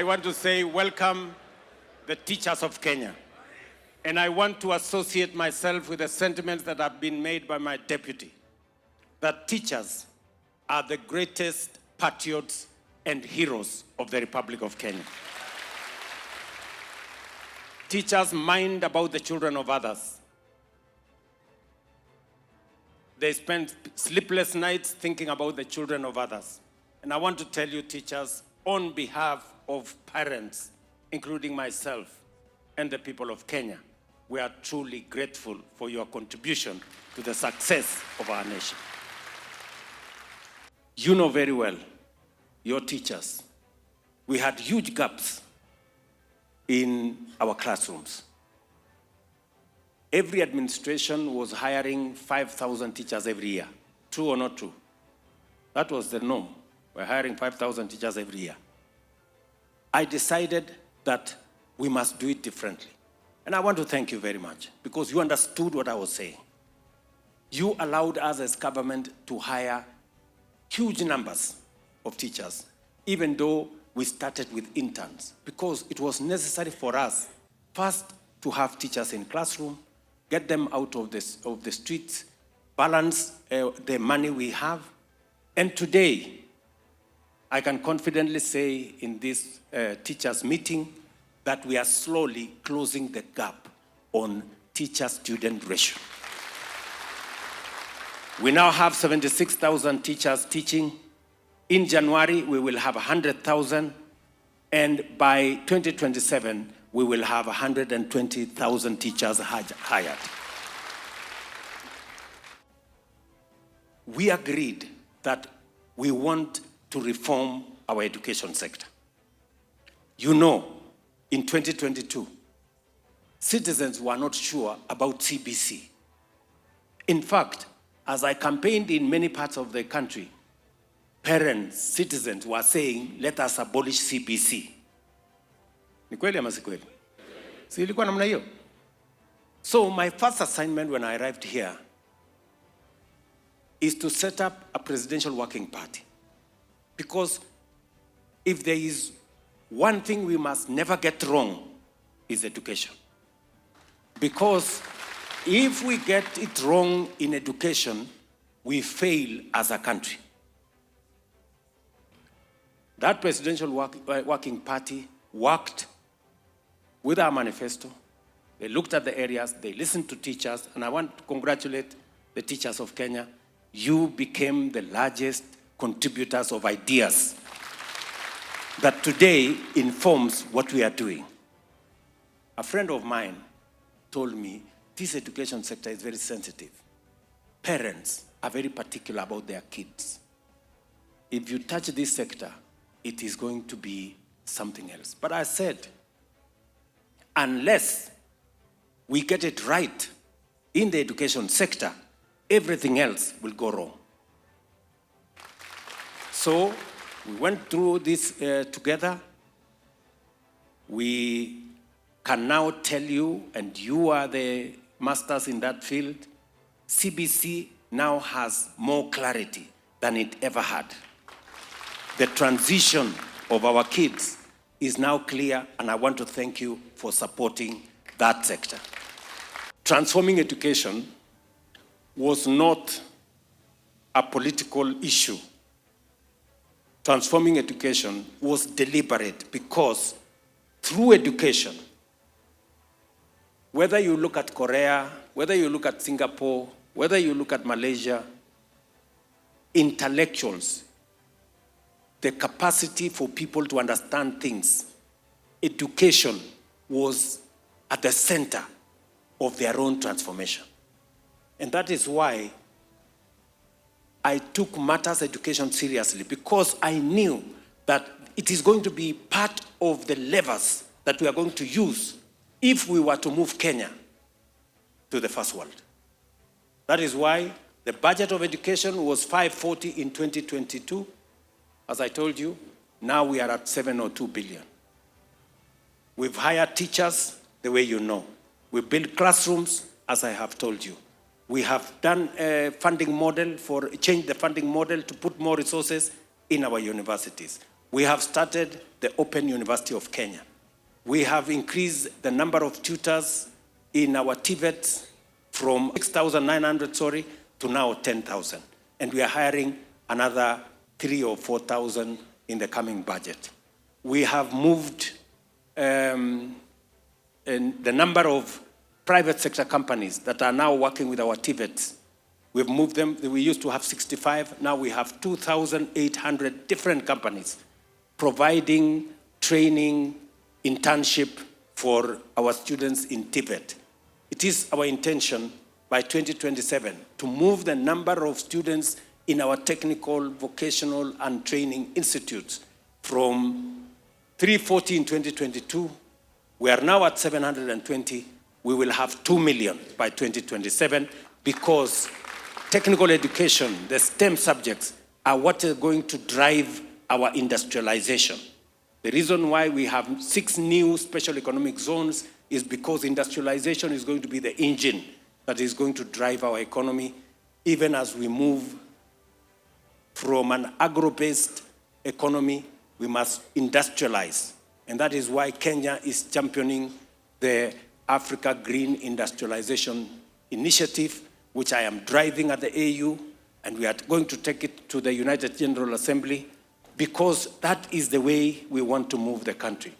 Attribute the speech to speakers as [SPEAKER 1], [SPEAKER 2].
[SPEAKER 1] I want to say welcome the teachers of Kenya. And I want to associate myself with the sentiments that have been made by my deputy, that teachers are the greatest patriots and heroes of the Republic of Kenya. Teachers mind about the children of others. They spend sleepless nights thinking about the children of others. And I want to tell you, teachers, on behalf of parents, including myself and the people of Kenya, we are truly grateful for your contribution to the success of our nation. You know very well, your teachers, we had huge gaps in our classrooms. Every administration was hiring 5,000 teachers every year. True or not true? That was the norm. We're hiring 5,000 teachers every year. I decided that we must do it differently. And I want to thank you very much because you understood what I was saying. You allowed us as government to hire huge numbers of teachers, even though we started with interns, because it was necessary for us first to have teachers in classroom, get them out of the streets, balance the money we have. And today, I can confidently say in this teachers meeting that we are slowly closing the gap on teacher-student ratio. We now have 76,000 teachers teaching. In January, we will have 100,000. And by 2027, we will have 120,000 teachers hired. We agreed that we want to reform our education sector. You know, in 2022, citizens were not sure about CBC. In fact, as I campaigned in many parts of the country, parents, citizens were saying, let us abolish CBC. Ni kweli ama si kweli? Si ilikuwa namna hiyo? So my first assignment when I arrived here is to set up a presidential working party. Because if there is one thing we must never get wrong is education. Because if we get it wrong in education, we fail as a country. That presidential working party worked with our manifesto. They looked at the areas, they listened to teachers, and I want to congratulate the teachers of Kenya. You became the largest contributors of ideas that today informs what we are doing. A friend of mine told me this education sector is very sensitive. Parents are very particular about their kids. If you touch this sector, it is going to be something else. But I said, unless we get it right in the education sector, everything else will go wrong. So we went through this together. We can now tell you, and you are the masters in that field, CBC now has more clarity than it ever had. The transition of our kids is now clear, and I want to thank you for supporting that sector. Transforming education was not a political issue. Transforming education was deliberate because through education, whether you look at Korea, whether you look at Singapore, whether you look at Malaysia, intellectuals, the capacity for people to understand things, education was at the center of their own transformation. And that is why I took matters education seriously, because I knew that it is going to be part of the levers that we are going to use if we were to move Kenya to the first world. That is why the budget of education was 540 in 2022. As I told you, now we are at 702 billion. We've hired teachers the way you know. We built classrooms, as I have told you. We have done a funding model changed the funding model to put more resources in our universities. We have started the Open University of Kenya. We have increased the number of tutors in our TVETs from 6,900, to now 10,000. And we are hiring another 3,000 or 4,000 in the coming budget. We have moved the number of private sector companies that are now working with our TVETs. We've moved them. We used to have 65. Now we have 2,800 different companies providing training, internship for our students in TVET. It is our intention by 2027 to move the number of students in our technical, vocational, and training institutes from 340 in 2022. We are now at 720. We will have 2 million by 2027 because technical education, the STEM subjects, are what are going to drive our industrialization. The reason why we have 6 new special economic zones is because industrialization is going to be the engine that is going to drive our economy, even as we move from an agro-based economy, we must industrialize. And that is why Kenya is championing the Africa Green Industrialization Initiative, which I am driving at the AU, and we are going to take it to the United General Assembly, because that is the way we want to move the country.